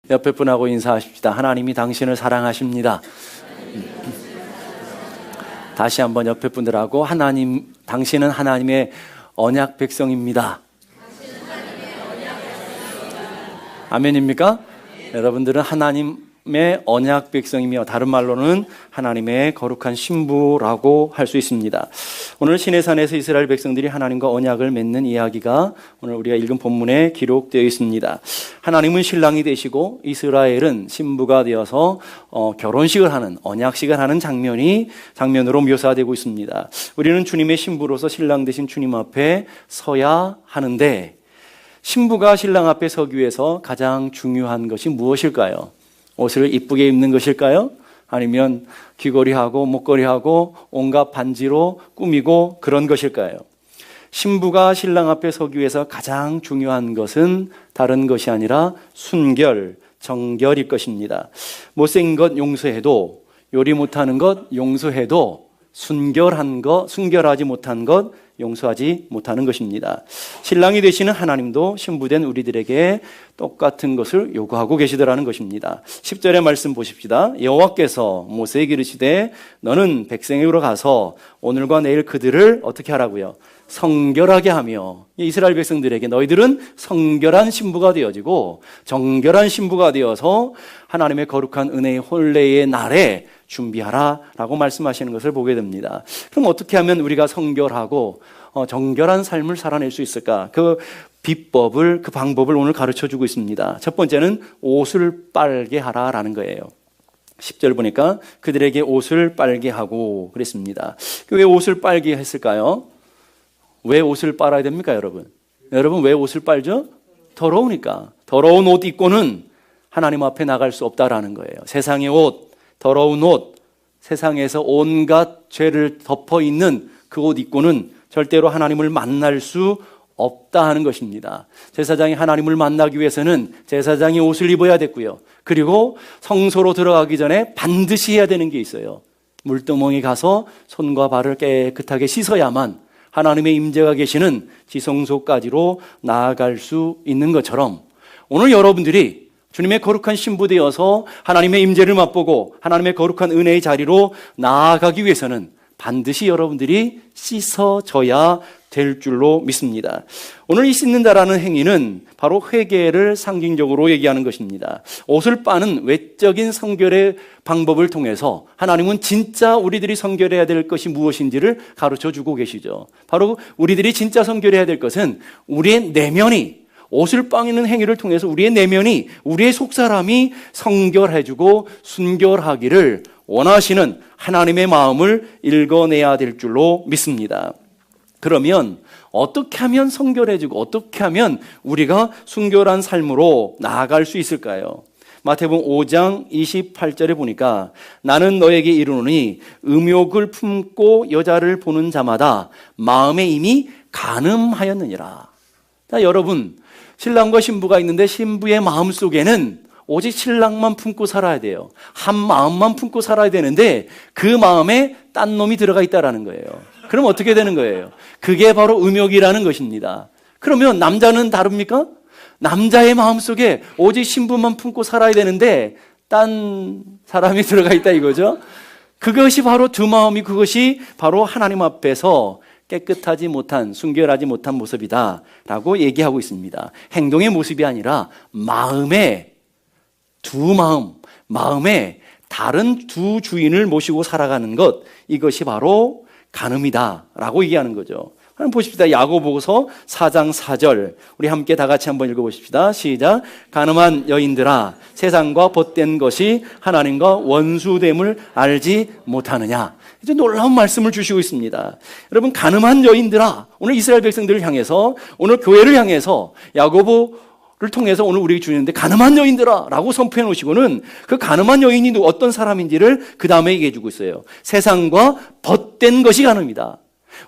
옆에 분하고 인사하십시다. 하나님이 당신을 사랑하십니다. 다시 한번 옆에 분들하고 당신은 하나님의 언약 백성입니다. 아멘입니까? 여러분들은 하나님의 언약 백성이며 다른 말로는 하나님의 거룩한 신부라고 할 수 있습니다. 오늘 시내산에서 이스라엘 백성들이 하나님과 언약을 맺는 이야기가 오늘 우리가 읽은 본문에 기록되어 있습니다. 하나님은 신랑이 되시고 이스라엘은 신부가 되어서 결혼식을 하는, 언약식을 하는 장면으로 묘사되고 있습니다. 우리는 주님의 신부로서 신랑 되신 주님 앞에 서야 하는데, 신부가 신랑 앞에 서기 위해서 가장 중요한 것이 무엇일까요? 옷을 이쁘게 입는 것일까요? 아니면 귀걸이하고 목걸이하고 온갖 반지로 꾸미고 그런 것일까요? 신부가 신랑 앞에 서기 위해서 가장 중요한 것은 다른 것이 아니라 순결, 정결일 것입니다. 못생긴 것 용서해도, 요리 못하는 것 용서해도 순결하지 못한 것 용서하지 못하는 것입니다. 신랑이 되시는 하나님도 신부된 우리들에게 똑같은 것을 요구하고 계시더라는 것입니다. 10절의 말씀 보십시다. 여호와께서 모세에게 이르시되 너는 백성에게로 가서 오늘과 내일 그들을 어떻게 하라고요? 성결하게 하며, 이스라엘 백성들에게 너희들은 성결한 신부가 되어지고 정결한 신부가 되어서 하나님의 거룩한 은혜의 혼례의 날에 준비하라 라고 말씀하시는 것을 보게 됩니다. 그럼 어떻게 하면 우리가 성결하고 정결한 삶을 살아낼 수 있을까? 그 비법을, 그 방법을 오늘 가르쳐주고 있습니다. 첫 번째는 옷을 빨게 하라라는 거예요. 10절 보니까 그들에게 옷을 빨게 하고 그랬습니다. 왜 옷을 빨게 했을까요? 왜 옷을 빨아야 됩니까, 여러분? 여러분, 왜 옷을 빨죠? 더러우니까. 더러운 옷 입고는 하나님 앞에 나갈 수 없다라는 거예요. 세상의 옷, 더러운 옷, 세상에서 온갖 죄를 덮어 있는 그 옷 입고는 절대로 하나님을 만날 수 없다 하는 것입니다. 제사장이 하나님을 만나기 위해서는 제사장이 옷을 입어야 됐고요. 그리고 성소로 들어가기 전에 반드시 해야 되는 게 있어요. 물두멍에 가서 손과 발을 깨끗하게 씻어야만 하나님의 임재가 계시는 지성소까지로 나아갈 수 있는 것처럼, 오늘 여러분들이 주님의 거룩한 신부 되어서 하나님의 임재를 맛보고 하나님의 거룩한 은혜의 자리로 나아가기 위해서는 반드시 여러분들이 씻어져야 될 줄로 믿습니다. 오늘 이 씻는다라는 행위는 바로 회개를 상징적으로 얘기하는 것입니다. 옷을 빠는 외적인 성결의 방법을 통해서 하나님은 진짜 우리들이 성결해야 될 것이 무엇인지를 가르쳐주고 계시죠. 바로 우리들이 진짜 성결해야 될 것은 우리의 내면이, 옷을 빠는 행위를 통해서 우리의 내면이, 우리의 속사람이 성결해지고 순결하기를 원하시는 하나님의 마음을 읽어내야 될 줄로 믿습니다. 그러면 어떻게 하면 성결해지고 어떻게 하면 우리가 순결한 삶으로 나아갈 수 있을까요? 마태복음 5장 28절에 보니까 나는 너에게 이르노니 음욕을 품고 여자를 보는 자마다 마음에 이미 간음하였느니라. 자, 여러분, 신랑과 신부가 있는데 신부의 마음속에는 오직 신랑만 품고 살아야 돼요. 한 마음만 품고 살아야 되는데 그 마음에 딴 놈이 들어가 있다라는 거예요. 그럼 어떻게 되는 거예요? 그게 바로 음욕이라는 것입니다. 그러면 남자는 다릅니까? 남자의 마음속에 오직 신부만 품고 살아야 되는데 딴 사람이 들어가 있다 이거죠. 그것이 바로 두 마음이, 그것이 바로 하나님 앞에서 깨끗하지 못한, 순결하지 못한 모습이다 라고 얘기하고 있습니다. 행동의 모습이 아니라 마음에 마음에 다른 두 주인을 모시고 살아가는 것, 이것이 바로 간음이다 라고 얘기하는 거죠. 한번 보십시다. 야고보서 4장 4절 우리 함께 다 같이 한번 읽어보십시다. 시작. 간음한 여인들아, 세상과 벗된 것이 하나님과 원수됨을 알지 못하느냐. 이제 놀라운 말씀을 주시고 있습니다. 여러분, 간음한 여인들아, 오늘 이스라엘 백성들을 향해서, 오늘 교회를 향해서 야고보를 통해서 오늘 우리에게 주는데, 간음한 여인들아 라고 선포해 놓으시고는 그 간음한 여인이 어떤 사람인지를 그 다음에 얘기해 주고 있어요. 세상과 벗된 것이 간음이다.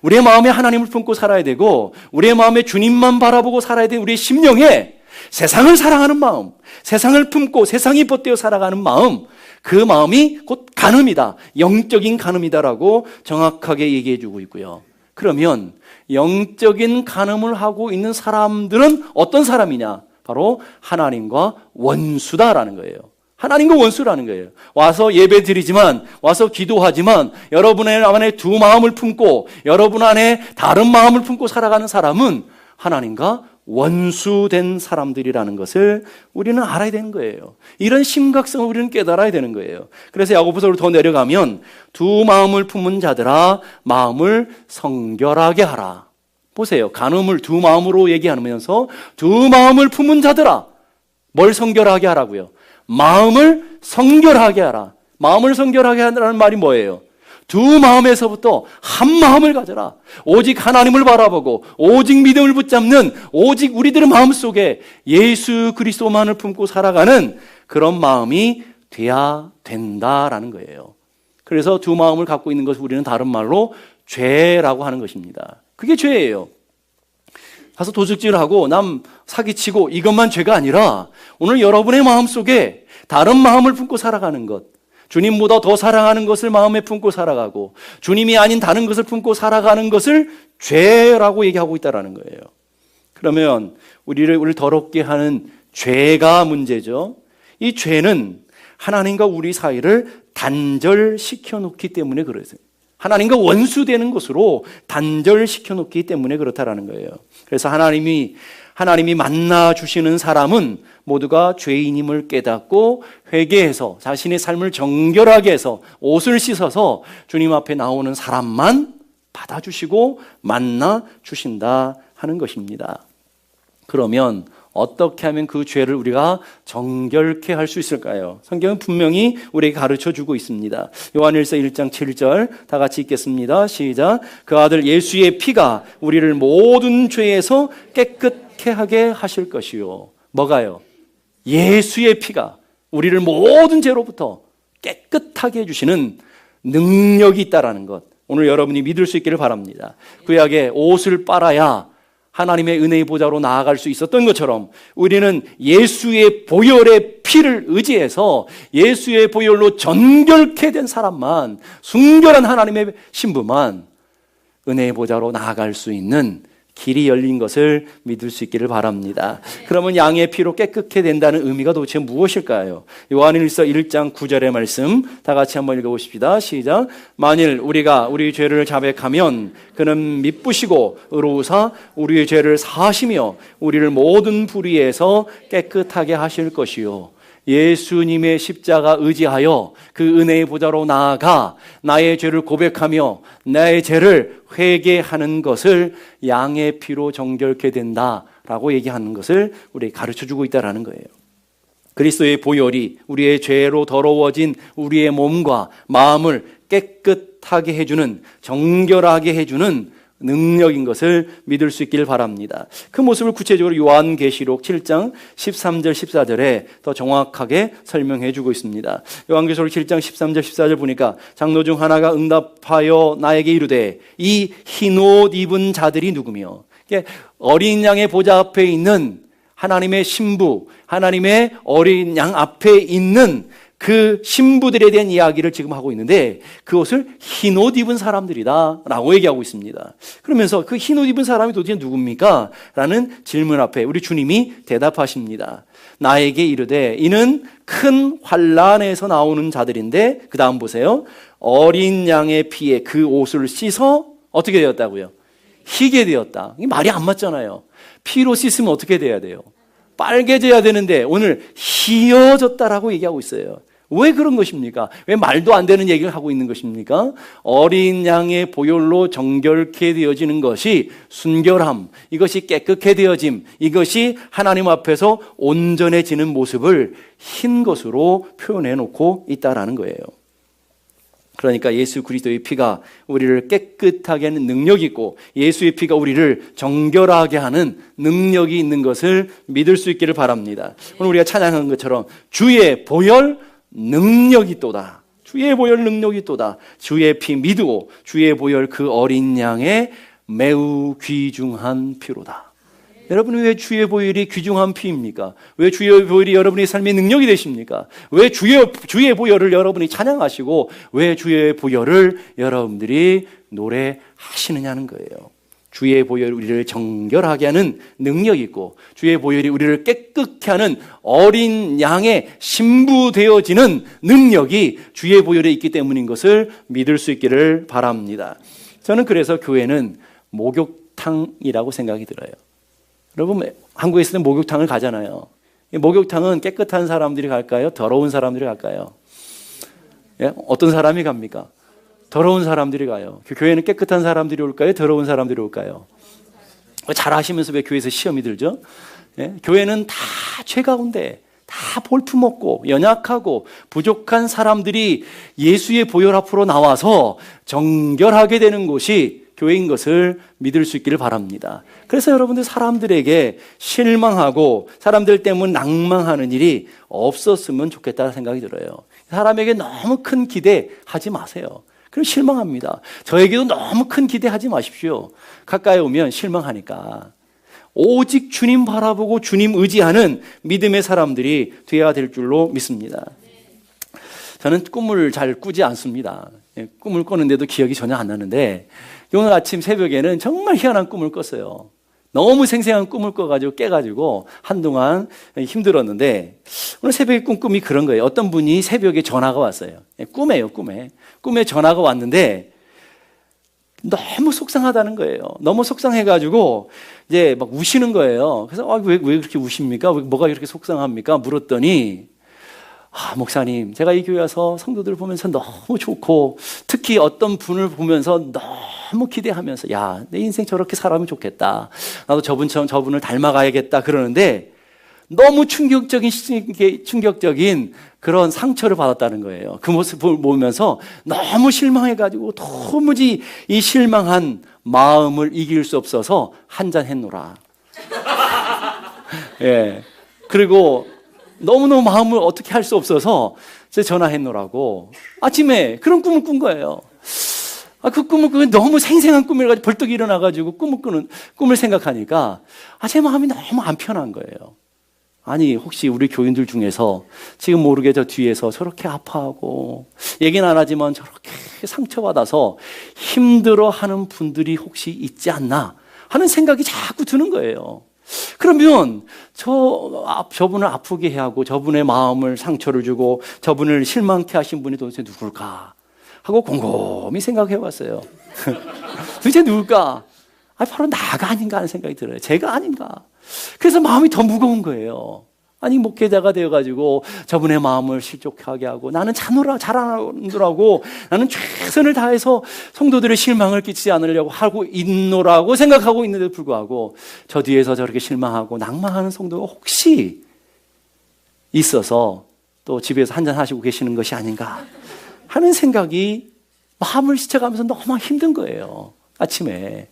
우리의 마음에 하나님을 품고 살아야 되고, 우리의 마음에 주님만 바라보고 살아야 되는 우리의 심령에 세상을 사랑하는 마음, 세상을 품고 세상이 벗되어 살아가는 마음, 그 마음이 곧 간음이다, 영적인 간음이다라고 정확하게 얘기해 주고 있고요. 그러면 영적인 간음을 하고 있는 사람들은 어떤 사람이냐? 바로 하나님과 원수다라는 거예요. 하나님과 원수라는 거예요. 와서 예배 드리지만, 와서 기도하지만 여러분의 안에 두 마음을 품고 여러분 안에 다른 마음을 품고 살아가는 사람은 하나님과 원수된 사람들이라는 것을 우리는 알아야 되는 거예요. 이런 심각성을 우리는 깨달아야 되는 거예요. 그래서 야고보서로 더 내려가면 두 마음을 품은 자들아 마음을 성결하게 하라. 보세요. 간음을 두 마음으로 얘기하면서 두 마음을 품은 자들아 뭘 성결하게 하라고요? 마음을 성결하게 하라. 마음을 성결하게 하라는 말이 뭐예요? 두 마음에서부터 한 마음을 가져라. 오직 하나님을 바라보고 오직 믿음을 붙잡는 오직 우리들의 마음속에 예수 그리스도만을 품고 살아가는 그런 마음이 돼야 된다라는 거예요. 그래서 두 마음을 갖고 있는 것을 우리는 다른 말로 죄라고 하는 것입니다. 그게 죄예요. 가서 도둑질을 하고 남 사기치고 이것만 죄가 아니라 오늘 여러분의 마음속에 다른 마음을 품고 살아가는 것, 주님보다 더 사랑하는 것을 마음에 품고 살아가고 주님이 아닌 다른 것을 품고 살아가는 것을 죄라고 얘기하고 있다는 거예요. 그러면 우리를 더럽게 하는 죄가 문제죠. 이 죄는 하나님과 우리 사이를 단절시켜 놓기 때문에 그래요. 하나님과 원수되는 것으로 단절시켜 놓기 때문에 그렇다라는 거예요. 그래서 하나님이 만나 주시는 사람은 모두가 죄인임을 깨닫고 회개해서 자신의 삶을 정결하게 해서 옷을 씻어서 주님 앞에 나오는 사람만 받아주시고 만나 주신다 하는 것입니다. 그러면 어떻게 하면 그 죄를 우리가 정결케 할 수 있을까요? 성경은 분명히 우리에게 가르쳐주고 있습니다. 요한일서 1장 7절 다 같이 읽겠습니다. 시작. 그 아들 예수의 피가 우리를 모든 죄에서 깨끗게 하게 하실 것이요. 뭐가요? 예수의 피가 우리를 모든 죄로부터 깨끗하게 해주시는 능력이 있다라는 것, 오늘 여러분이 믿을 수 있기를 바랍니다. 구약에 옷을 빨아야 하나님의 은혜의 보좌로 나아갈 수 있었던 것처럼 우리는 예수의 보혈의 피를 의지해서 예수의 보혈로 정결케 된 사람만, 순결한 하나님의 신부만 은혜의 보좌로 나아갈 수 있는 길이 열린 것을 믿을 수 있기를 바랍니다. 그러면 양의 피로 깨끗게 된다는 의미가 도대체 무엇일까요? 요한일서 1장 9절의 말씀 다 같이 한번 읽어보십시다. 시작. 만일 우리가 우리 죄를 자백하면 그는 미쁘시고 의로우사 우리의 죄를 사하시며 우리를 모든 불의에서 깨끗하게 하실 것이요. 예수님의 십자가 의지하여 그 은혜의 보좌로 나아가 나의 죄를 고백하며 나의 죄를 회개하는 것을 양의 피로 정결케 된다라고 얘기하는 것을 우리에게 가르쳐주고 있다는 거예요. 그리스도의 보혈이 우리의 죄로 더러워진 우리의 몸과 마음을 깨끗하게 해주는, 정결하게 해주는 능력인 것을 믿을 수 있기를 바랍니다. 그 모습을 구체적으로 요한계시록 7장 13절 14절에 더 정확하게 설명해 주고 있습니다. 요한계시록 7장 13절 14절 보니까 장로 중 하나가 응답하여 나에게 이르되 이 흰옷 입은 자들이 누구며, 어린 양의 보좌 앞에 있는 하나님의 신부, 하나님의 어린 양 앞에 있는 그 신부들에 대한 이야기를 지금 하고 있는데 그것을 흰옷 입은 사람들이다 라고 얘기하고 있습니다. 그러면서 그 흰옷 입은 사람이 도대체 누굽니까? 라는 질문 앞에 우리 주님이 대답하십니다. 나에게 이르되 이는 큰 환난에서 나오는 자들인데, 그 다음 보세요. 어린 양의 피에 그 옷을 씻어 어떻게 되었다고요? 희게 되었다. 이 말이 안 맞잖아요. 피로 씻으면 어떻게 돼야 돼요? 빨개져야 되는데 오늘 희어졌다라고 얘기하고 있어요. 왜 그런 것입니까? 왜 말도 안 되는 얘기를 하고 있는 것입니까? 어린 양의 보혈로 정결케 되어지는 것이 순결함, 이것이 깨끗게 되어짐, 이것이 하나님 앞에서 온전해지는 모습을 흰 것으로 표현해 놓고 있다라는 거예요. 그러니까 예수 그리스도의 피가 우리를 깨끗하게 하는 능력이 있고 예수의 피가 우리를 정결하게 하는 능력이 있는 것을 믿을 수 있기를 바랍니다. 오늘 우리가 찬양한 것처럼 주의 보혈 능력이 또다. 주의 보혈 능력이 또다. 주의 피 믿고 주의 보혈 그 어린 양의 매우 귀중한 피로다. 여러분, 왜 주의 보혈이 귀중한 피입니까? 왜 주의 보혈이 여러분의 삶의 능력이 되십니까? 왜 주의 보혈을 여러분이 찬양하시고 왜 주의 보혈을 여러분들이 노래하시느냐는 거예요. 주의 보혈이 우리를 정결하게 하는 능력이 있고 주의 보혈이 우리를 깨끗게 하는 어린 양의 신부 되어지는 능력이 주의 보혈에 있기 때문인 것을 믿을 수 있기를 바랍니다. 저는 그래서 교회는 목욕탕이라고 생각이 들어요. 여러분, 한국에 있을 때 목욕탕을 가잖아요. 목욕탕은 깨끗한 사람들이 갈까요? 더러운 사람들이 갈까요? 예? 어떤 사람이 갑니까? 더러운 사람들이 가요. 교회는 깨끗한 사람들이 올까요? 더러운 사람들이 올까요? 잘 아시면서 왜 교회에서 시험이 들죠? 예? 교회는 다 죄 가운데 다 볼품없고 연약하고 부족한 사람들이 예수의 보혈 앞으로 나와서 정결하게 되는 곳이 교회인 것을 믿을 수 있기를 바랍니다. 그래서 여러분들 사람들에게 실망하고 사람들 때문에 낭망하는 일이 없었으면 좋겠다는 생각이 들어요. 사람에게 너무 큰 기대하지 마세요. 그럼 실망합니다. 저에게도 너무 큰 기대하지 마십시오. 가까이 오면 실망하니까. 오직 주님 바라보고 주님 의지하는 믿음의 사람들이 되어야 될 줄로 믿습니다. 저는 꿈을 잘 꾸지 않습니다. 꿈을 꿨는데도 기억이 전혀 안 나는데 오늘 아침 새벽에는 정말 희한한 꿈을 꿨어요. 너무 생생한 꿈을 꿔가지고 깨가지고 한동안 힘들었는데 오늘 새벽에 꾼 꿈이 그런 거예요. 어떤 분이 새벽에 전화가 왔어요. 꿈에 전화가 왔는데 너무 속상하다는 거예요. 너무 속상해가지고 이제 막 우시는 거예요. 그래서 왜 그렇게 우십니까? 뭐가 이렇게 속상합니까? 물었더니 목사님, 제가 이 교회 와서 성도들 보면서 너무 좋고 특히 어떤 분을 보면서 너무 기대하면서 야, 내 인생 저렇게 살아면 좋겠다. 나도 저분처럼 저분을 닮아가야겠다 그러는데 너무 충격적인 그런 상처를 받았다는 거예요. 그 모습을 보면서 너무 실망해가지고 도무지 이 실망한 마음을 이길 수 없어서 한잔 했노라. 예. 그리고 너무너무 마음을 어떻게 할 수 없어서 제가 전화했노라고 아침에 그런 꿈을 꾼 거예요. 그 꿈을 너무 생생한 꿈이라가지고 벌떡 일어나가지고 꿈을 생각하니까 제 마음이 너무 안 편한 거예요. 아니 혹시 우리 교인들 중에서 지금 모르게 저 뒤에서 저렇게 아파하고 얘기는 안 하지만 저렇게 상처받아서 힘들어하는 분들이 혹시 있지 않나 하는 생각이 자꾸 드는 거예요. 그러면 저분을 아프게 하고 저분의 마음을 상처를 주고 저분을 실망케 하신 분이 도대체 누굴까 하고 곰곰이 생각해 봤어요. 도대체 누굴까? 바로 나가 아닌가 하는 생각이 들어요. 제가 아닌가. 그래서 마음이 더 무거운 거예요. 아니 목회자가 되어가지고 저분의 마음을 실족하게 하고 나는 잘하느라고 나는 최선을 다해서 성도들의 실망을 끼치지 않으려고 하고 있노라고 생각하고 있는데도 불구하고 저 뒤에서 저렇게 실망하고 낭망하는 성도가 혹시 있어서 또 집에서 한잔 하시고 계시는 것이 아닌가 하는 생각이 마음을 스쳐가면서 너무 힘든 거예요. 아침에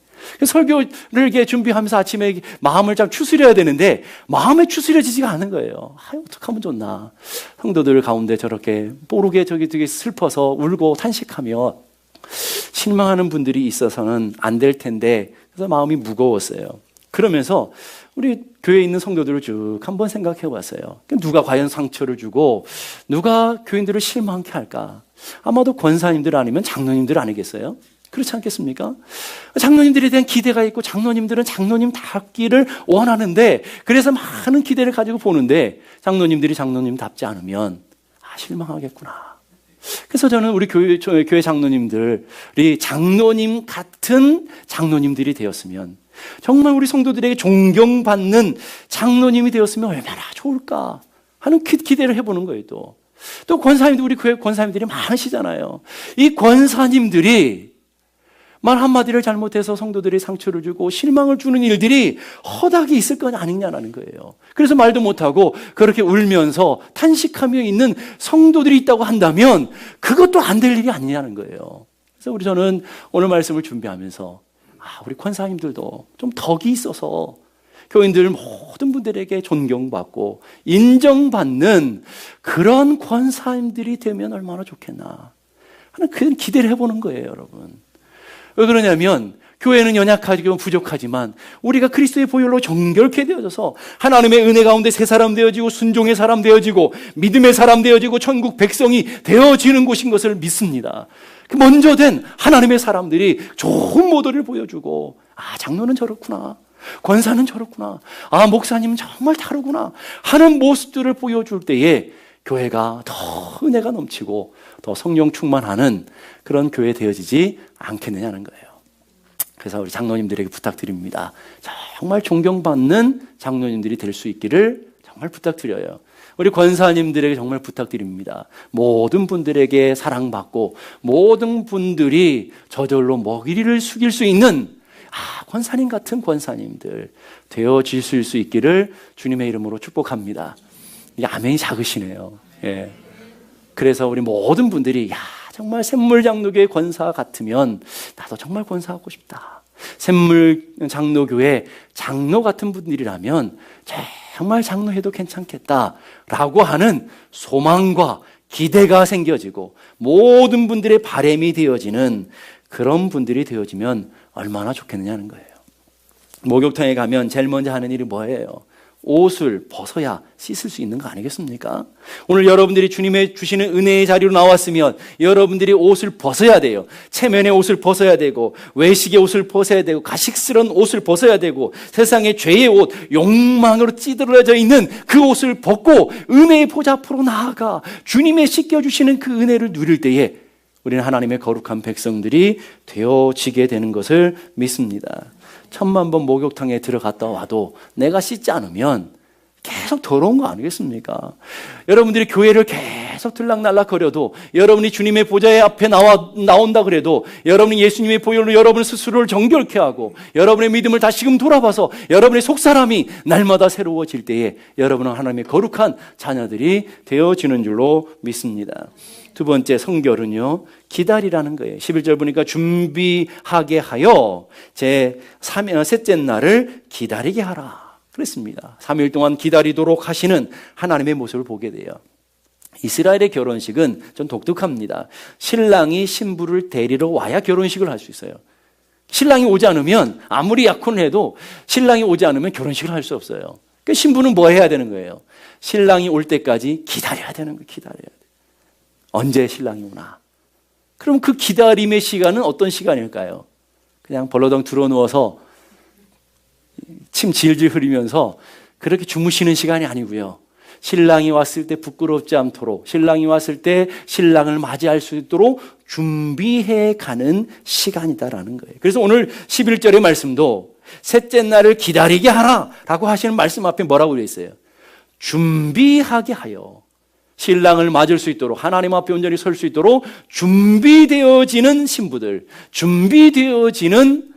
설교를 이렇게 준비하면서 아침에 마음을 좀 추스려야 되는데 마음에 추스려지지가 않은 거예요. 어떻게 하면 좋나. 성도들 가운데 저렇게 모르게 저기 되게 슬퍼서 울고 탄식하며 실망하는 분들이 있어서는 안 될 텐데 그래서 마음이 무거웠어요. 그러면서 우리 교회에 있는 성도들을 쭉 한번 생각해 봤어요. 누가 과연 상처를 주고 누가 교인들을 실망케 할까? 아마도 권사님들 아니면 장로님들 아니겠어요? 그렇지 않겠습니까? 장로님들에 대한 기대가 있고 장로님들은 장로님 답기를 원하는데 그래서 많은 기대를 가지고 보는데 장로님들이 장로님답지 않으면 실망하겠구나. 그래서 저는 우리 교회 장로님들이 장로님 같은 장로님들이 되었으면 정말 우리 성도들에게 존경받는 장로님이 되었으면 얼마나 좋을까 하는 기대를 해보는 거예요. 또 권사님들, 우리 교회 권사님들이 많으시잖아요. 이 권사님들이 말 한마디를 잘못해서 성도들이 상처를 주고 실망을 주는 일들이 허다하게 있을 건 아니냐는 거예요. 그래서 말도 못하고 그렇게 울면서 탄식하며 있는 성도들이 있다고 한다면 그것도 안 될 일이 아니냐는 거예요. 그래서 저는 오늘 말씀을 준비하면서 우리 권사님들도 좀 덕이 있어서 교인들 모든 분들에게 존경받고 인정받는 그런 권사님들이 되면 얼마나 좋겠나 하는 그런 기대를 해보는 거예요, 여러분. 왜 그러냐면 교회는 연약하고 부족하지만 우리가 그리스도의 보혈로 정결케 되어져서 하나님의 은혜 가운데 새 사람 되어지고 순종의 사람 되어지고 믿음의 사람 되어지고 천국 백성이 되어지는 곳인 것을 믿습니다. 먼저 된 하나님의 사람들이 좋은 모델을 보여주고 장로는 저렇구나. 권사는 저렇구나. 목사님은 정말 다르구나 하는 모습들을 보여줄 때에 교회가 더 은혜가 넘치고 더 성령 충만하는 그런 교회 되어지지 않겠느냐는 거예요. 그래서 우리 장로님들에게 부탁드립니다. 정말 존경받는 장로님들이 될 수 있기를 정말 부탁드려요. 우리 권사님들에게 정말 부탁드립니다. 모든 분들에게 사랑받고 모든 분들이 저절로 먹이를 숙일 수 있는 권사님 같은 권사님들 되어질 수 있기를 주님의 이름으로 축복합니다. 아멘이 작으시네요. 예. 그래서 우리 모든 분들이 정말 샘물장로교회 권사 같으면 나도 정말 권사하고 싶다. 샘물장로교회 장로 같은 분들이라면 정말 장로해도 괜찮겠다라고 하는 소망과 기대가 생겨지고 모든 분들의 바람이 되어지는 그런 분들이 되어지면 얼마나 좋겠느냐는 거예요. 목욕탕에 가면 제일 먼저 하는 일이 뭐예요? 옷을 벗어야 씻을 수 있는 거 아니겠습니까? 오늘 여러분들이 주님의 주시는 은혜의 자리로 나왔으면 여러분들이 옷을 벗어야 돼요. 체면의 옷을 벗어야 되고 외식의 옷을 벗어야 되고 가식스러운 옷을 벗어야 되고 세상의 죄의 옷, 욕망으로 찌들어져 있는 그 옷을 벗고 은혜의 보좌 앞으로 나아가 주님의 씻겨주시는 그 은혜를 누릴 때에 우리는 하나님의 거룩한 백성들이 되어지게 되는 것을 믿습니다. 1000만 번 목욕탕에 들어갔다 와도 내가 씻지 않으면 계속 더러운 거 아니겠습니까? 여러분들이 교회를 계속 들락날락거려도 여러분이 주님의 보좌 앞에 나온다 그래도 여러분이 예수님의 보혈로 여러분 스스로를 정결케 하고 여러분의 믿음을 다시금 돌아봐서 여러분의 속사람이 날마다 새로워질 때에 여러분은 하나님의 거룩한 자녀들이 되어지는 줄로 믿습니다. 두 번째 성결은요, 기다리라는 거예요. 11절 보니까 준비하게 하여 제 셋째 날을 기다리게 하라 그랬습니다. 3일 동안 기다리도록 하시는 하나님의 모습을 보게 돼요. 이스라엘의 결혼식은 좀 독특합니다. 신랑이 신부를 데리러 와야 결혼식을 할 수 있어요. 신랑이 오지 않으면 아무리 약혼을 해도 신랑이 오지 않으면 결혼식을 할 수 없어요. 그러니까 신부는 뭐 해야 되는 거예요? 신랑이 올 때까지 기다려야 되는 거예요. 기다려야 돼요. 언제 신랑이 오나? 그럼 그 기다림의 시간은 어떤 시간일까요? 그냥 벌러덩 들어누워서 침 질질 흘리면서 그렇게 주무시는 시간이 아니고요. 신랑이 왔을 때 부끄럽지 않도록, 신랑이 왔을 때 신랑을 맞이할 수 있도록 준비해 가는 시간이다라는 거예요. 그래서 오늘 11절의 말씀도 셋째 날을 기다리게 하라 라고 하시는 말씀 앞에 뭐라고 되어 있어요? 준비하게 하여 신랑을 맞을 수 있도록 하나님 앞에 온전히 설 수 있도록 준비되어지는 신부들, 준비되어지는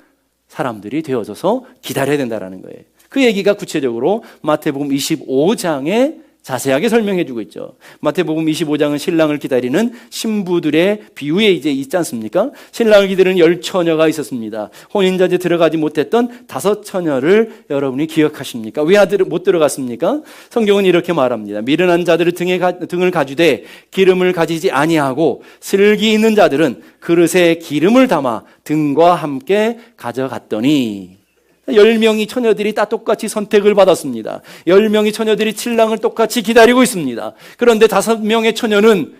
사람들이 되어져서 기다려야 된다는 거예요. 그 얘기가 구체적으로 마태복음 25장에 자세하게 설명해 주고 있죠. 마태복음 25장은 신랑을 기다리는 신부들의 비유에 이제 있지 않습니까? 신랑을 기다리는 10처녀가 있었습니다. 혼인잔치에 들어가지 못했던 5처녀를 여러분이 기억하십니까? 왜 못 들어갔습니까? 성경은 이렇게 말합니다. 미련한 자들의 등을 가지되 기름을 가지지 아니하고 슬기 있는 자들은 그릇에 기름을 담아 등과 함께 가져갔더니 10명의 처녀들이 다 똑같이 선택을 받았습니다. 10명의 처녀들이 신랑을 똑같이 기다리고 있습니다. 그런데 5명의 처녀는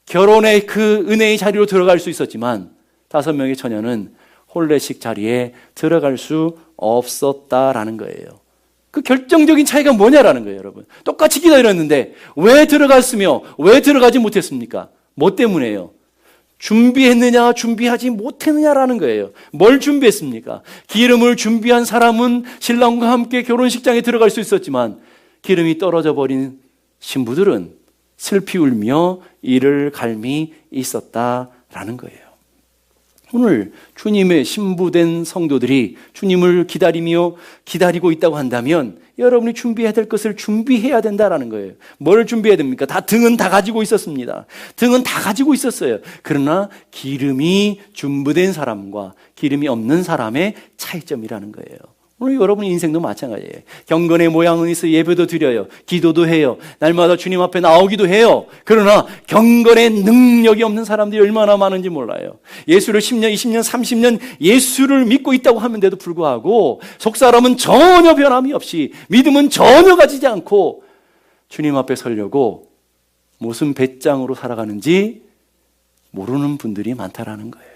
결혼의 그 은혜의 자리로 들어갈 수 있었지만 5명의 처녀는 혼례식 자리에 들어갈 수 없었다라는 거예요. 그 결정적인 차이가 뭐냐라는 거예요, 여러분. 똑같이 기다렸는데 왜 들어갔으며 왜 들어가지 못했습니까? 뭐 때문에요? 준비했느냐 준비하지 못했느냐라는 거예요. 뭘 준비했습니까? 기름을 준비한 사람은 신랑과 함께 결혼식장에 들어갈 수 있었지만 기름이 떨어져 버린 신부들은 슬피 울며 이를 갈미 있었다라는 거예요. 오늘 주님의 신부된 성도들이 주님을 기다리고 있다고 한다면 여러분이 준비해야 될 것을 준비해야 된다라는 거예요. 뭘 준비해야 됩니까? 등은 다 가지고 있었습니다. 등은 다 가지고 있었어요. 그러나 기름이 준비된 사람과 기름이 없는 사람의 차이점이라는 거예요. 오늘 여러분 인생도 마찬가지예요. 경건의 모양은 있어 예배도 드려요. 기도도 해요. 날마다 주님 앞에 나오기도 해요. 그러나 경건의 능력이 없는 사람들이 얼마나 많은지 몰라요. 예수를 10년, 20년, 30년 예수를 믿고 있다고 하는데도 불구하고 속사람은 전혀 변함이 없이 믿음은 전혀 가지지 않고 주님 앞에 서려고 무슨 배짱으로 살아가는지 모르는 분들이 많다라는 거예요.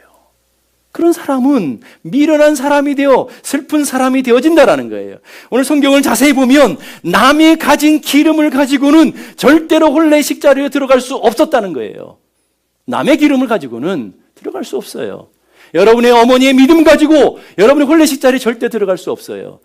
그런 사람은 미련한 사람이 되어 슬픈 사람이 되어진다라는 거예요. 오늘 성경을 자세히 보면 남이 가진 기름을 가지고는 절대로 혼례식 자리에 들어갈 수 없었다는 거예요. 남의 기름을 가지고는 들어갈 수 없어요. 여러분의 어머니의 믿음 가지고 여러분의 혼례식 자리에 절대 들어갈 수 없어요.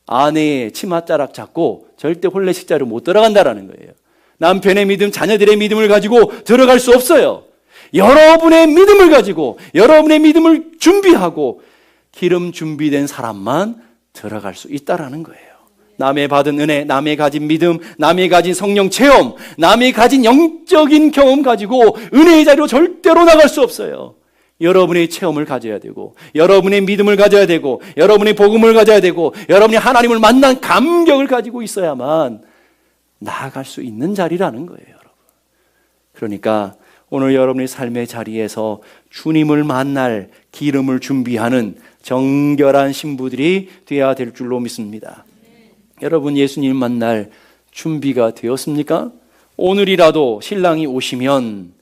아내의 치맛자락 잡고 절대 혼례식 자리로 못 들어간다라는 거예요. 남편의 믿음, 자녀들의 믿음을 가지고 들어갈 수 없어요. 여러분의 믿음을 가지고 여러분의 믿음을 준비하고 기름 준비된 사람만 들어갈 수 있다라는 거예요. 남의 받은 은혜, 남의 가진 믿음, 남의 가진 성령 체험, 남의 가진 영적인 경험 가지고 은혜의 자리로 절대로 나갈 수 없어요. 여러분의 체험을 가져야 되고 여러분의 믿음을 가져야 되고 여러분의 복음을 가져야 되고 여러분이 하나님을 만난 감격을 가지고 있어야만 나아갈 수 있는 자리라는 거예요, 여러분. 그러니까 오늘 여러분의 삶의 자리에서 주님을 만날 기름을 준비하는 정결한 신부들이 되어야 될 줄로 믿습니다. 여러분, 예수님 만날 준비가 되었습니까? 오늘이라도 신랑이 오시면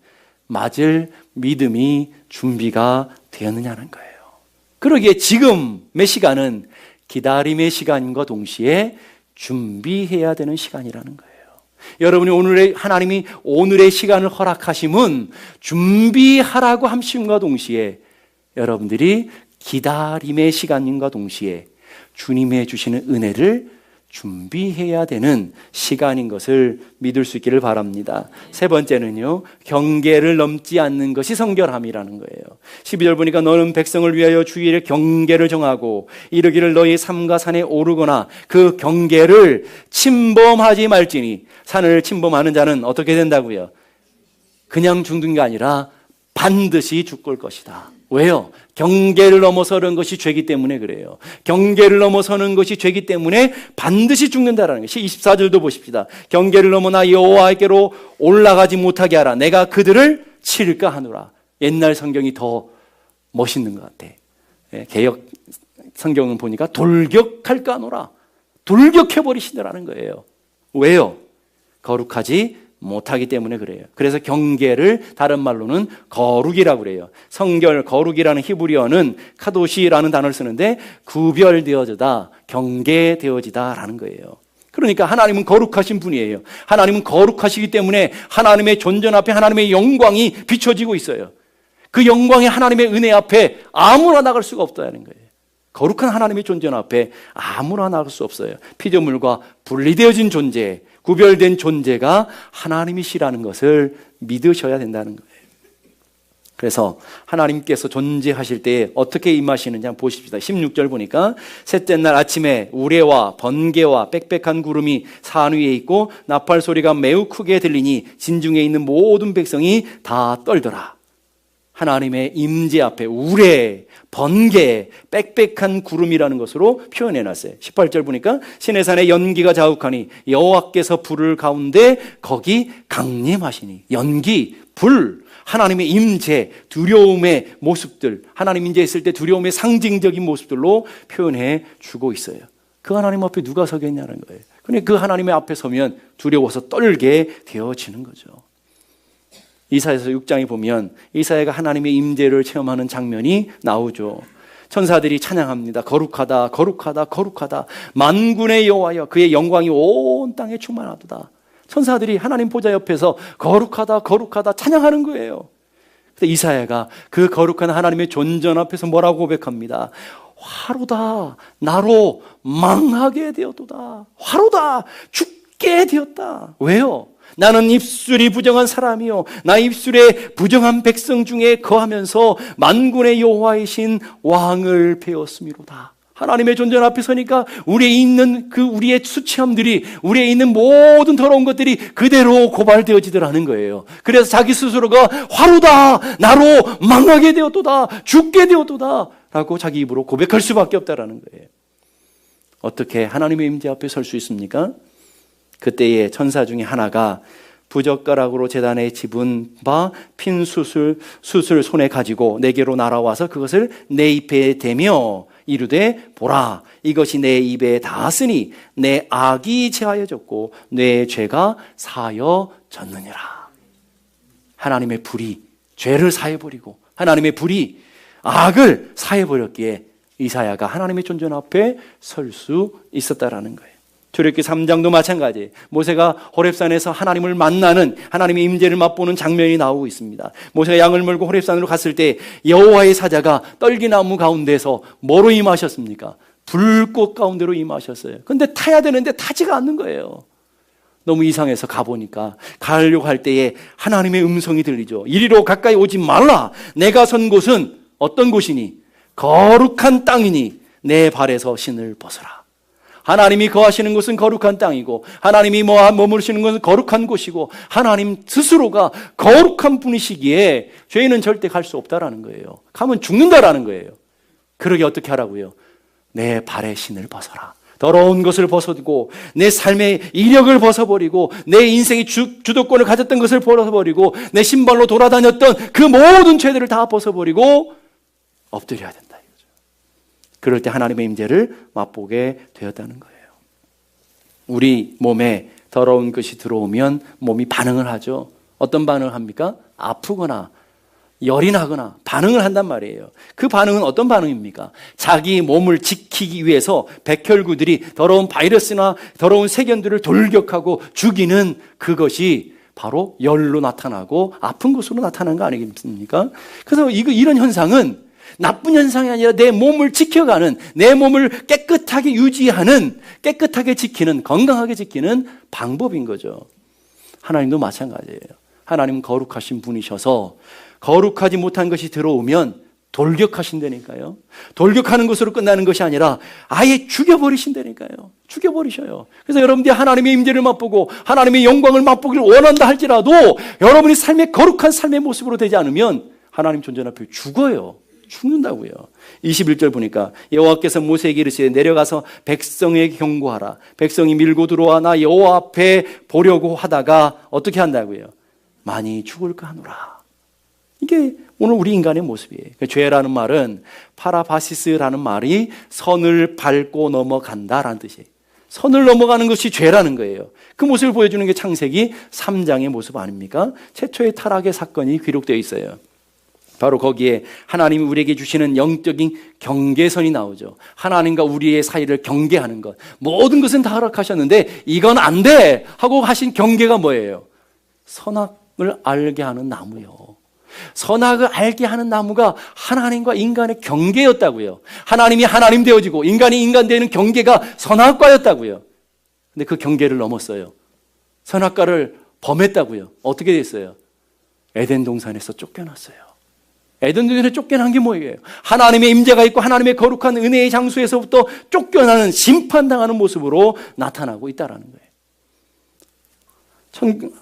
맞을 믿음이 준비가 되었느냐는 거예요. 그러기에 지금 몇 시간은 기다림의 시간과 동시에 준비해야 되는 시간이라는 거예요. 여러분이 하나님이 오늘의 시간을 허락하심은 준비하라고 하심과 동시에 여러분들이 기다림의 시간과 동시에 주님의 주시는 은혜를 준비해야 되는 시간인 것을 믿을 수 있기를 바랍니다. 세 번째는요, 경계를 넘지 않는 것이 성결함이라는 거예요. 12절 보니까 너는 백성을 위하여 주일에 경계를 정하고 이르기를 너희 삼가 산에 오르거나 그 경계를 침범하지 말지니. 산을 침범하는 자는 어떻게 된다고요? 그냥 죽는 게 아니라 반드시 죽을 것이다. 왜요? 경계를 넘어서는 것이 죄기 때문에 그래요. 경계를 넘어서는 것이 죄기 때문에 반드시 죽는다라는 것이 24절도 보십시다. 경계를 넘어 나 여호와께로 올라가지 못하게 하라. 내가 그들을 치를까 하노라. 옛날 성경이 더 멋있는 것 같아. 개역 성경은 보니까 돌격할까 하노라. 돌격해버리시더라는 거예요. 왜요? 거룩하지 못하기 때문에 그래요. 그래서 경계를 다른 말로는 거룩이라고 그래요. 성결, 거룩이라는 히브리어는 카도시라는 단어를 쓰는데 구별되어지다, 경계되어지다라는 거예요. 그러니까 하나님은 거룩하신 분이에요. 하나님은 거룩하시기 때문에 하나님의 존전 앞에 하나님의 영광이 비춰지고 있어요. 그 영광이 하나님의 은혜 앞에 아무나 나갈 수가 없다는 거예요. 거룩한 하나님의 존재 앞에 아무나 나갈 수 없어요. 피조물과 분리되어진 존재, 구별된 존재가 하나님이시라는 것을 믿으셔야 된다는 거예요. 그래서 하나님께서 존재하실 때 어떻게 임하시는지 한번 보십시다. 16절 보니까 셋째 날 아침에 우레와 번개와 빽빽한 구름이 산 위에 있고 나팔 소리가 매우 크게 들리니 진중에 있는 모든 백성이 다 떨더라. 하나님의 임재 앞에 우레, 번개, 빽빽한 구름이라는 것으로 표현해놨어요. 18절 보니까 시내산에 연기가 자욱하니 여호와께서 불을 가운데 거기 강림하시니. 연기, 불, 하나님의 임재, 두려움의 모습들, 하나님 임재했을 때 두려움의 상징적인 모습들로 표현해 주고 있어요. 그 하나님 앞에 누가 서겠냐는 거예요. 그러니까 그 하나님의 앞에 서면 두려워서 떨게 되어지는 거죠. 이사야서 6장에 보면 이사야가 하나님의 임재를 체험하는 장면이 나오죠. 천사들이 찬양합니다. 거룩하다, 거룩하다, 거룩하다. 만군의 여호와여, 그의 영광이 온 땅에 충만하도다. 천사들이 하나님 보좌 옆에서 거룩하다, 거룩하다 찬양하는 거예요. 근데 이사야가 그 거룩한 하나님의 존전 앞에서 뭐라고 고백합니다. 화로다, 나로 망하게 되었도다. 화로다, 죽게 되었다. 왜요? 나는 입술이 부정한 사람이요 나 입술에 부정한 백성 중에 거하면서 만군의 여호와이신 왕을 배웠음이로다. 하나님의 존재 앞에 서니까 우리에 있는 우리의 수치함들이, 우리에 있는 모든 더러운 것들이 그대로 고발되어지더라는 거예요. 그래서 자기 스스로가 화로다, 나로 망하게 되었도다, 죽게 되었도다 라고 자기 입으로 고백할 수밖에 없다라는 거예요. 어떻게 하나님의 임재 앞에 설 수 있습니까? 그때의 천사 중에 하나가 부젓가락으로 제단에 집은 바 핀 숯을 손에 가지고 내게로 날아와서 그것을 내 입에 대며 이르되 보라, 이것이 내 입에 닿았으니 내 악이 제하여졌고 내 죄가 사여졌느니라. 하나님의 불이 죄를 사해버리고 하나님의 불이 악을 사해버렸기에 이사야가 하나님의 존재 앞에 설 수 있었다라는 거예요. 출애굽기 3장도 마찬가지예요. 모세가 호렙산에서 하나님을 만나는, 하나님의 임재를 맛보는 장면이 나오고 있습니다. 모세가 양을 몰고 호렙산으로 갔을 때 여호와의 사자가 떨기나무 가운데서 뭐로 임하셨습니까? 불꽃 가운데로 임하셨어요. 근데 타야 되는데 타지가 않는 거예요. 너무 이상해서 가보니까, 가려고 할 때에 하나님의 음성이 들리죠. 이리로 가까이 오지 말라. 내가 선 곳은 어떤 곳이니? 거룩한 땅이니 내 발에서 신을 벗어라. 하나님이 거하시는 곳은 거룩한 땅이고, 하나님이 머무르시는 곳은 거룩한 곳이고, 하나님 스스로가 거룩한 분이시기에 죄인은 절대 갈 수 없다라는 거예요. 가면 죽는다라는 거예요. 그러게 어떻게 하라고요? 내 발에 신을 벗어라. 더러운 것을 벗어두고, 내 삶의 이력을 벗어버리고, 내 인생의 주도권을 가졌던 것을 벗어버리고, 내 신발로 돌아다녔던 그 모든 죄들을 다 벗어버리고 엎드려야 된다. 그럴 때 하나님의 임재를 맛보게 되었다는 거예요. 우리 몸에 더러운 것이 들어오면 몸이 반응을 하죠. 어떤 반응을 합니까? 아프거나 열이 나거나 반응을 한단 말이에요. 그 반응은 어떤 반응입니까? 자기 몸을 지키기 위해서 백혈구들이 더러운 바이러스나 더러운 세균들을 돌격하고 죽이는 그것이 바로 열로 나타나고 아픈 것으로 나타나는 거 아니겠습니까? 그래서 이런 현상은 나쁜 현상이 아니라 내 몸을 지켜가는, 내 몸을 깨끗하게 유지하는, 깨끗하게 지키는, 건강하게 지키는 방법인 거죠. 하나님도 마찬가지예요. 하나님은 거룩하신 분이셔서 거룩하지 못한 것이 들어오면 돌격하신다니까요. 돌격하는 것으로 끝나는 것이 아니라 아예 죽여버리신다니까요. 죽여버리셔요. 그래서 여러분들이 하나님의 임재를 맛보고 하나님의 영광을 맛보기를 원한다 할지라도 여러분이 삶의 거룩한 삶의 모습으로 되지 않으면 하나님 존재 앞에 죽어요. 죽는다고요. 21절 보니까 여호와께서 모세에게 이르시되 내려가서 백성에게 경고하라. 백성이 밀고 들어와 나 여호와 앞에 보려고 하다가 어떻게 한다고요? 많이 죽을까 하노라. 이게 오늘 우리 인간의 모습이에요. 죄라는 말은 파라바시스라는 말이 선을 밟고 넘어간다라는 뜻이에요. 선을 넘어가는 것이 죄라는 거예요. 그 모습을 보여주는 게 창세기 3장의 모습 아닙니까? 최초의 타락의 사건이 기록되어 있어요. 바로 거기에 하나님이 우리에게 주시는 영적인 경계선이 나오죠. 하나님과 우리의 사이를 경계하는 것. 모든 것은 다 허락하셨는데 이건 안 돼! 하고 하신 경계가 뭐예요? 선악을 알게 하는 나무요. 선악을 알게 하는 나무가 하나님과 인간의 경계였다고요. 하나님이 하나님 되어지고 인간이 인간 되는 경계가 선악과였다고요. 근데 그 경계를 넘었어요. 선악과를 범했다고요. 어떻게 됐어요? 에덴 동산에서 쫓겨났어요. 에덴 동산에 쫓겨난 게 뭐예요? 하나님의 임재가 있고 하나님의 거룩한 은혜의 장소에서부터 쫓겨나는, 심판당하는 모습으로 나타나고 있다는 거예요.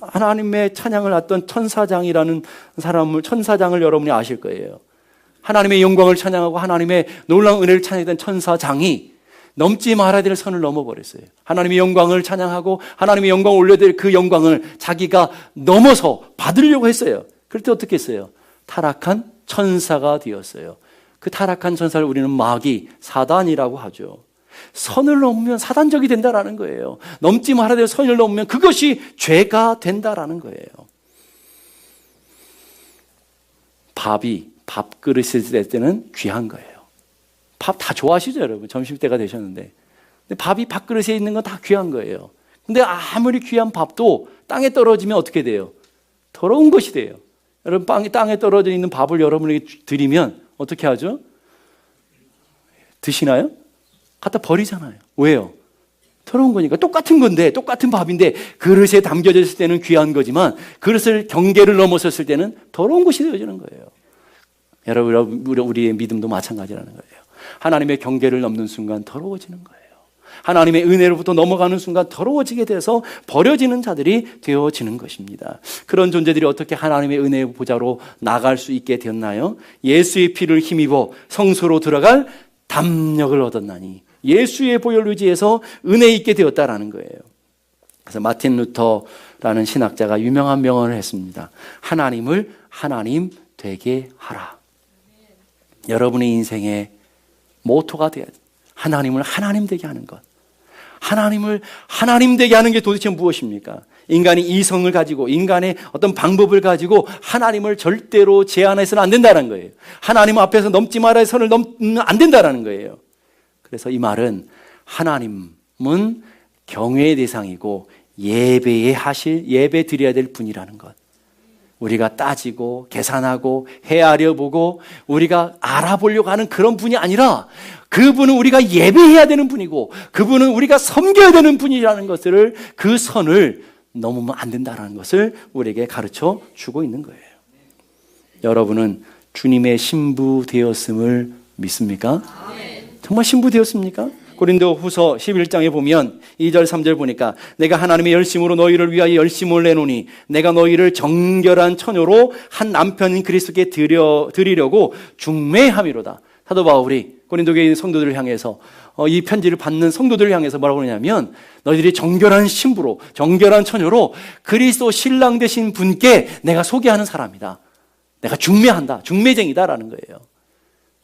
하나님의 찬양을 했던 천사장이라는 천사장을 여러분이 아실 거예요. 하나님의 영광을 찬양하고 하나님의 놀라운 은혜를 찬양했던 천사장이 넘지 말아야 될 선을 넘어버렸어요. 하나님의 영광을 찬양하고 하나님의 영광을 올려드릴 그 영광을 자기가 넘어서 받으려고 했어요. 그럴 때 어떻게 했어요? 타락한 천사가 되었어요. 그 타락한 천사를 우리는 마귀, 사단이라고 하죠. 선을 넘으면 사단적이 된다라는 거예요. 넘지 말아야 될 선을 넘으면 그것이 죄가 된다라는 거예요. 밥이 밥그릇일 때는 귀한 거예요. 밥 다 좋아하시죠, 여러분? 점심때가 되셨는데. 근데 밥이 밥그릇에 있는 건 다 귀한 거예요. 근데 아무리 귀한 밥도 땅에 떨어지면 어떻게 돼요? 더러운 것이 돼요. 여러분, 땅에 떨어져 있는 밥을 여러분에게 드리면 어떻게 하죠? 드시나요? 갖다 버리잖아요. 왜요? 더러운 거니까. 똑같은 건데, 똑같은 밥인데 그릇에 담겨졌을 때는 귀한 거지만 그릇을 경계를 넘어섰을 때는 더러운 것이 되어지는 거예요. 여러분, 우리의 믿음도 마찬가지라는 거예요. 하나님의 경계를 넘는 순간 더러워지는 거예요. 하나님의 은혜로부터 넘어가는 순간 더러워지게 돼서 버려지는 자들이 되어지는 것입니다. 그런 존재들이 어떻게 하나님의 은혜의 보좌로 나갈 수 있게 되었나요? 예수의 피를 힘입어 성소로 들어갈 담력을 얻었나니 예수의 보혈 의지에서 은혜 있게 되었다라는 거예요. 그래서 마틴 루터라는 신학자가 유명한 명언을 했습니다. 하나님을 하나님 되게 하라. 여러분의 인생의 모토가 되어야 돼요. 하나님을 하나님 되게 하는 것. 하나님을 하나님 되게 하는 게 도대체 무엇입니까? 인간이 이성을 가지고 인간의 어떤 방법을 가지고 하나님을 절대로 제한해서는 안 된다는 거예요. 하나님 앞에서 넘지 말아야 선을 넘으면 안 된다는 거예요. 그래서 이 말은 하나님은 경외의 대상이고 예배 드려야 될 분이라는 것. 우리가 따지고 계산하고 헤아려 보고 우리가 알아보려고 하는 그런 분이 아니라 그분은 우리가 예배해야 되는 분이고 그분은 우리가 섬겨야 되는 분이라는 것을, 그 선을 넘으면 안 된다는 것을 우리에게 가르쳐 주고 있는 거예요. 여러분은 주님의 신부 되었음을 믿습니까? 정말 신부 되었습니까? 고린도후서 11장에 보면 2절 3절 보니까 내가 하나님의 열심으로 너희를 위하여 열심을 내노니 내가 너희를 정결한 처녀로 한 남편인 그리스도께 드리려고 중매함이로다. 사도 바울이 고린도 교회 성도들을 향해서 이 편지를 받는 성도들을 향해서 뭐라고 그러냐면 너희들이 정결한 신부로, 정결한 처녀로 그리스도 신랑 되신 분께 내가 소개하는 사람이다. 내가 중매한다. 중매쟁이다라는 거예요.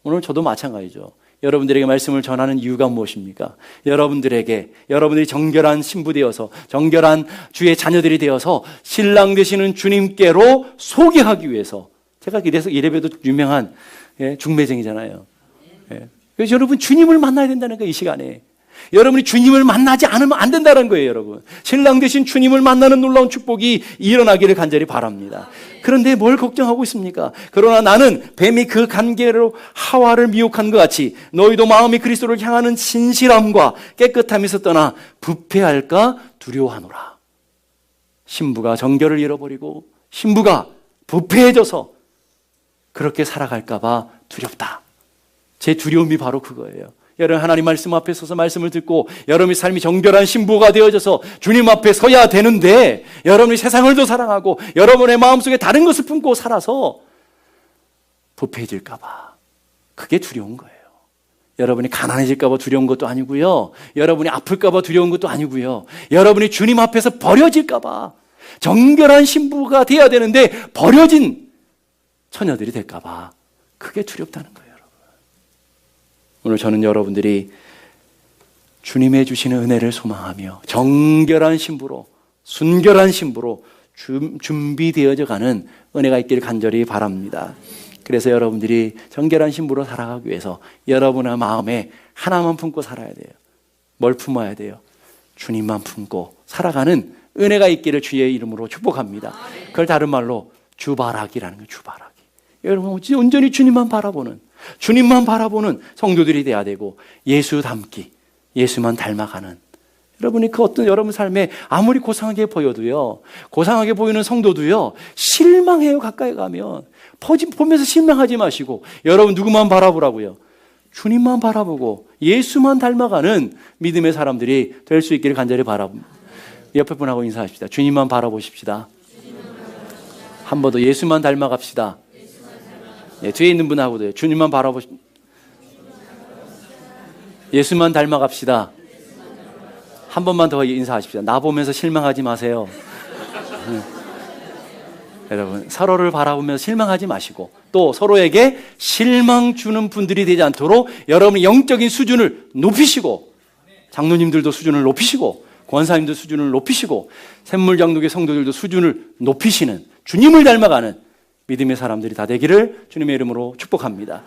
오늘 저도 마찬가지죠. 여러분들에게 말씀을 전하는 이유가 무엇입니까? 여러분들이 정결한 신부 되어서 정결한 주의 자녀들이 되어서 신랑 되시는 주님께로 소개하기 위해서. 제가 이래서 이래봬도 유명한 중매쟁이잖아요. 그래서 여러분 주님을 만나야 된다는 거예요. 이 시간에 여러분이 주님을 만나지 않으면 안 된다는 거예요. 여러분 신랑 되신 주님을 만나는 놀라운 축복이 일어나기를 간절히 바랍니다. 그런데 뭘 걱정하고 있습니까? 그러나 나는 뱀이 그 관계로 하와를 미혹한 것 같이 너희도 마음이 그리스도를 향하는 진실함과 깨끗함에서 떠나 부패할까 두려워하노라. 신부가 정결을 잃어버리고 신부가 부패해져서 그렇게 살아갈까 봐 두렵다. 제 두려움이 바로 그거예요. 여러분 하나님 말씀 앞에 서서 말씀을 듣고 여러분의 삶이 정결한 신부가 되어져서 주님 앞에 서야 되는데 여러분이 세상을 더 사랑하고 여러분의 마음속에 다른 것을 품고 살아서 부패해질까 봐 그게 두려운 거예요. 여러분이 가난해질까 봐 두려운 것도 아니고요. 여러분이 아플까 봐 두려운 것도 아니고요. 여러분이 주님 앞에서 버려질까 봐, 정결한 신부가 되어야 되는데 버려진 처녀들이 될까 봐 그게 두렵다는 거예요. 오늘 저는 여러분들이 주님의 주시는 은혜를 소망하며 정결한 신부로, 순결한 신부로 준비되어져 가는 은혜가 있기를 간절히 바랍니다. 그래서 여러분들이 정결한 신부로 살아가기 위해서 여러분의 마음에 하나만 품고 살아야 돼요. 뭘 품어야 돼요? 주님만 품고 살아가는 은혜가 있기를 주의 이름으로 축복합니다. 그걸 다른 말로 주바라기라는 거예요. 주바라기. 여러분 온전히 주님만 바라보는 성도들이 돼야 되고 예수 닮기, 예수만 닮아가는. 여러분이 그 어떤 여러분 삶에 아무리 고상하게 보여도요, 고상하게 보이는 성도도요 실망해요. 가까이 가면 보면서 실망하지 마시고 여러분 누구만 바라보라고요? 주님만 바라보고 예수만 닮아가는 믿음의 사람들이 될 수 있기를 간절히 바랍니다. 옆에 분하고 인사하십시다. 주님만 바라보십시다. 한 번 더 예수만 닮아갑시다. 네, 뒤에 있는 분하고도요. 주님만 예수만 닮아갑시다. 한 번만 더 인사하십시다. 나 보면서 실망하지 마세요. 여러분 서로를 바라보면서 실망하지 마시고 또 서로에게 실망 주는 분들이 되지 않도록 여러분의 영적인 수준을 높이시고 장로님들도 수준을 높이시고 권사님도 수준을 높이시고 샘물장독의 성도들도 수준을 높이시는 주님을 닮아가는 믿음의 사람들이 다 되기를 주님의 이름으로 축복합니다.